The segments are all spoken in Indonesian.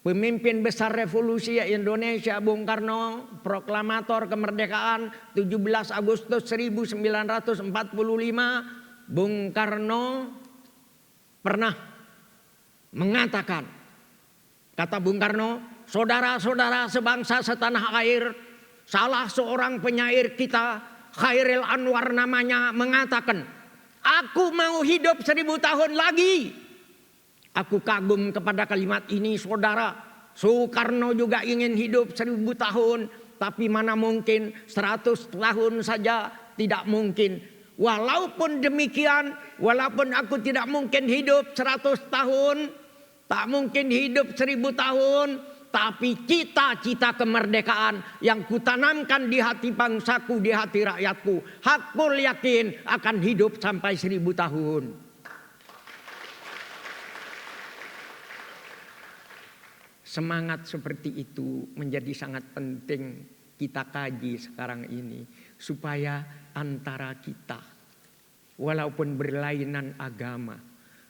Pemimpin besar revolusi Indonesia, Bung Karno, proklamator kemerdekaan 17 Agustus 1945, Bung Karno pernah mengatakan, kata Bung Karno, saudara-saudara sebangsa setanah air, salah seorang penyair kita, Khairil Anwar namanya, mengatakan, aku mau hidup 1000 tahun lagi. Aku kagum kepada kalimat ini, saudara. Soekarno juga ingin hidup 1000 tahun. Tapi mana mungkin, 100 tahun saja tidak mungkin. Walaupun demikian, walaupun aku tidak mungkin hidup 100 tahun, tak mungkin hidup 1000 tahun, tapi cita-cita kemerdekaan yang kutanamkan di hati bangsaku, di hati rakyatku, aku yakin akan hidup sampai 1000 tahun. Semangat seperti itu menjadi sangat penting kita kaji sekarang ini. Supaya antara kita, walaupun berlainan agama,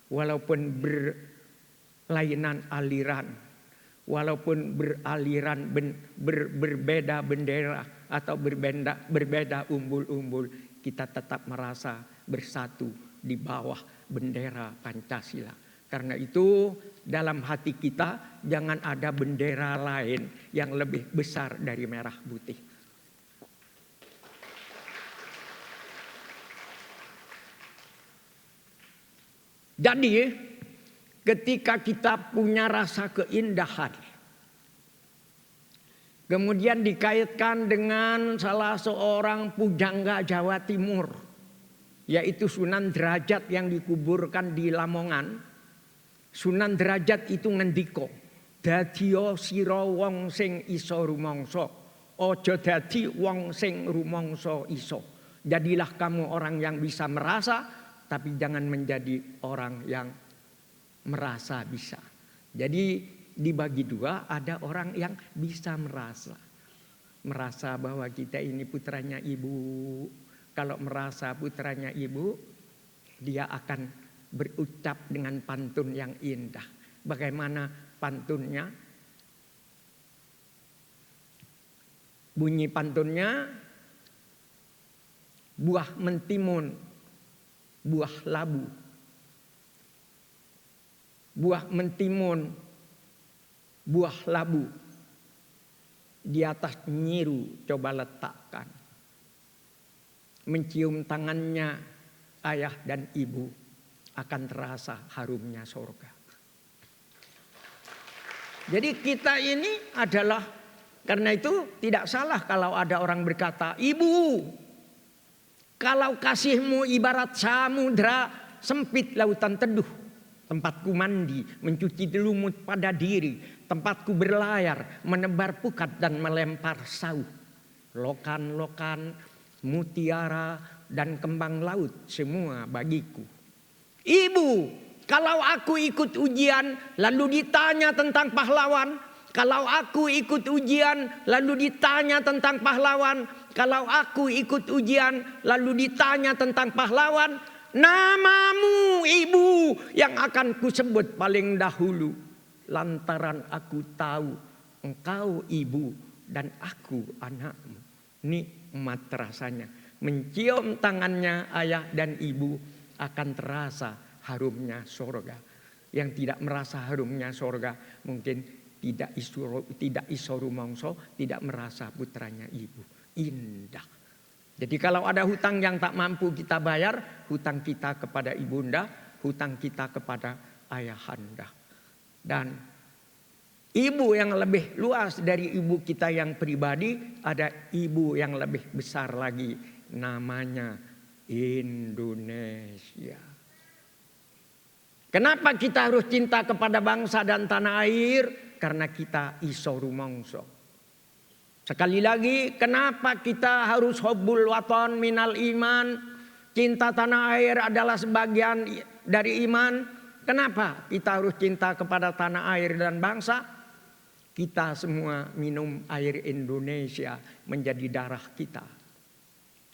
walaupun berlainan aliran, walaupun berbeda bendera atau berbeda umbul-umbul, kita tetap merasa bersatu di bawah bendera Pancasila. Karena itu dalam hati kita jangan ada bendera lain yang lebih besar dari merah putih. Jadi ketika kita punya rasa keindahan, kemudian dikaitkan dengan salah seorang pujangga Jawa Timur, yaitu Sunan Derajat yang dikuburkan di Lamongan. Sunan Derajat itu ngendiko, dadiya sira wong sing isa rumangsa, aja dadi wong sing rumangsa isa. Jadilah kamu orang yang bisa merasa, tapi jangan menjadi orang yang merasa bisa. Jadi dibagi dua, ada orang yang bisa merasa. Merasa bahwa kita ini putranya ibu. Kalau merasa putranya ibu, dia akan berucap dengan pantun yang indah. Bagaimana pantunnya? Bunyi pantunnya, buah mentimun, buah labu. Buah mentimun, buah labu. Di atas nyiru coba letakkan. Mencium tangannya ayah dan ibu, akan terasa harumnya surga. Jadi kita ini adalah, karena itu tidak salah kalau ada orang berkata, ibu, kalau kasihmu ibarat samudra sempit lautan teduh, tempatku mandi, mencuci lumut pada diri, tempatku berlayar, menebar pukat dan melempar sauh. Lokan-lokan, mutiara dan kembang laut semua bagiku. Ibu, kalau aku ikut ujian lalu ditanya tentang pahlawan, kalau aku ikut ujian lalu ditanya tentang pahlawan, kalau aku ikut ujian lalu ditanya tentang pahlawan, namamu ibu yang akan kusebut paling dahulu, lantaran aku tahu engkau ibu dan aku anakmu. Nikmat rasanya mencium tangannya ayah dan ibu, akan terasa harumnya sorga. Yang tidak merasa harumnya sorga mungkin tidak iso rumangsa, tidak merasa putranya ibu. Indah. Jadi kalau ada hutang yang tak mampu kita bayar, hutang kita kepada ibunda, hutang kita kepada ayahanda. Dan ibu yang lebih luas dari ibu kita yang pribadi, ada ibu yang lebih besar lagi, namanya Indonesia. Kenapa kita harus cinta kepada bangsa dan tanah air? Karena kita iso rumangsa. Sekali lagi, kenapa kita harus hubbul watan minal iman? Cinta tanah air adalah sebagian dari iman. Kenapa kita harus cinta kepada tanah air dan bangsa? Kita semua minum air Indonesia menjadi darah kita.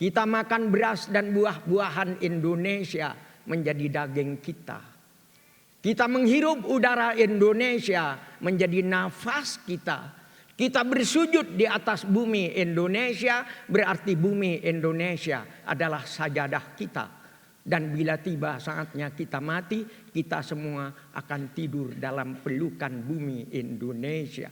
Kita makan beras dan buah-buahan Indonesia menjadi daging kita. Kita menghirup udara Indonesia menjadi nafas kita. Kita bersujud di atas bumi Indonesia, berarti bumi Indonesia adalah sajadah kita. Dan bila tiba saatnya kita mati, kita semua akan tidur dalam pelukan bumi Indonesia.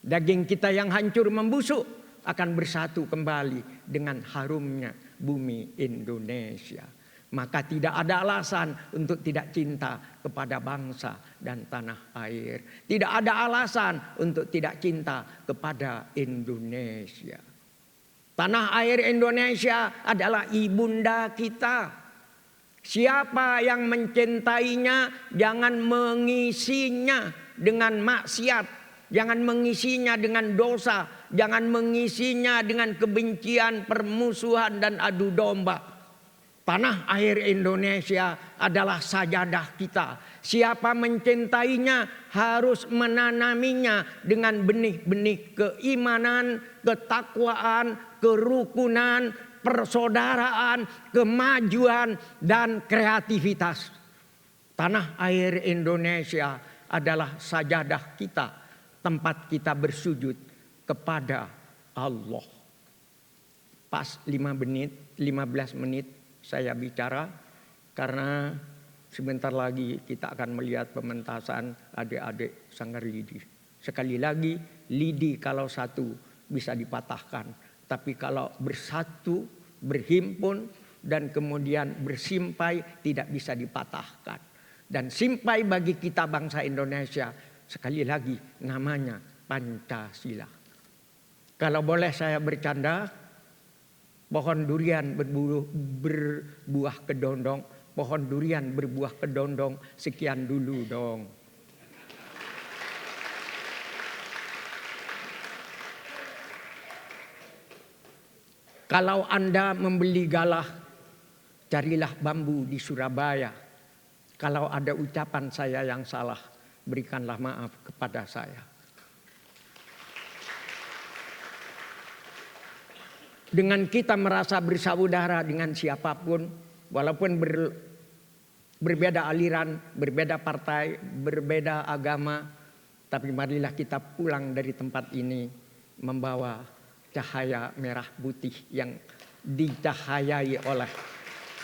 Daging kita yang hancur membusuk akan bersatu kembali dengan harumnya bumi Indonesia. Maka tidak ada alasan untuk tidak cinta kepada bangsa dan tanah air. Tidak ada alasan untuk tidak cinta kepada Indonesia. Tanah air Indonesia adalah ibunda kita. Siapa yang mencintainya jangan mengisinya dengan maksiat, jangan mengisinya dengan dosa, jangan mengisinya dengan kebencian, permusuhan dan adu domba. Tanah air Indonesia adalah sajadah kita. Siapa mencintainya harus menanaminya dengan benih-benih keimanan, ketakwaan, kerukunan, persaudaraan, kemajuan, dan kreativitas. Tanah air Indonesia adalah sajadah kita, tempat kita bersujud kepada Allah. Pas 15 menit saya bicara karena sebentar lagi kita akan melihat pementasan adik-adik Sanggar Lidi. Sekali lagi, lidi kalau satu bisa dipatahkan, tapi kalau bersatu, berhimpun dan kemudian bersimpai tidak bisa dipatahkan. Dan simpai bagi kita bangsa Indonesia sekali lagi namanya Pancasila. Kalau boleh saya bercanda, pohon durian berbuah kedondong, pohon durian berbuah kedondong, sekian dulu dong. Kalau Anda membeli galah, carilah bambu di Surabaya. Kalau ada ucapan saya yang salah, berikanlah maaf kepada saya. Dengan kita merasa bersaudara dengan siapapun, walaupun berbeda aliran, berbeda partai, berbeda agama, tapi marilah kita pulang dari tempat ini membawa cahaya merah putih yang dicahayai oleh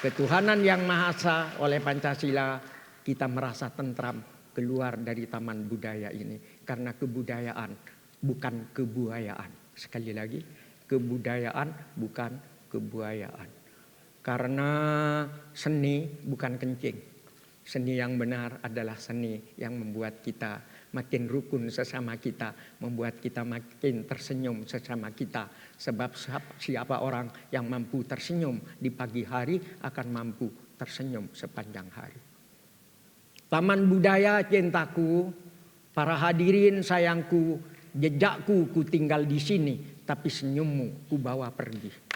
ketuhanan yang Maha Esa, oleh Pancasila. Kita merasa tentram keluar dari taman budaya ini. Karena kebudayaan bukan kebuayaan. Sekali lagi, kebudayaan bukan kebuayaan. Karena seni bukan kencing. Seni yang benar adalah seni yang membuat kita makin rukun sesama kita, membuat kita makin tersenyum sesama kita. Sebab siapa orang yang mampu tersenyum di pagi hari akan mampu tersenyum sepanjang hari. Taman budaya cintaku, para hadirin sayangku, jejakku ku tinggal di sini, tapi senyummu ku bawa pergi.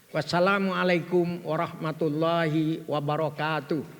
Wassalamualaikum warahmatullahi wabarakatuh.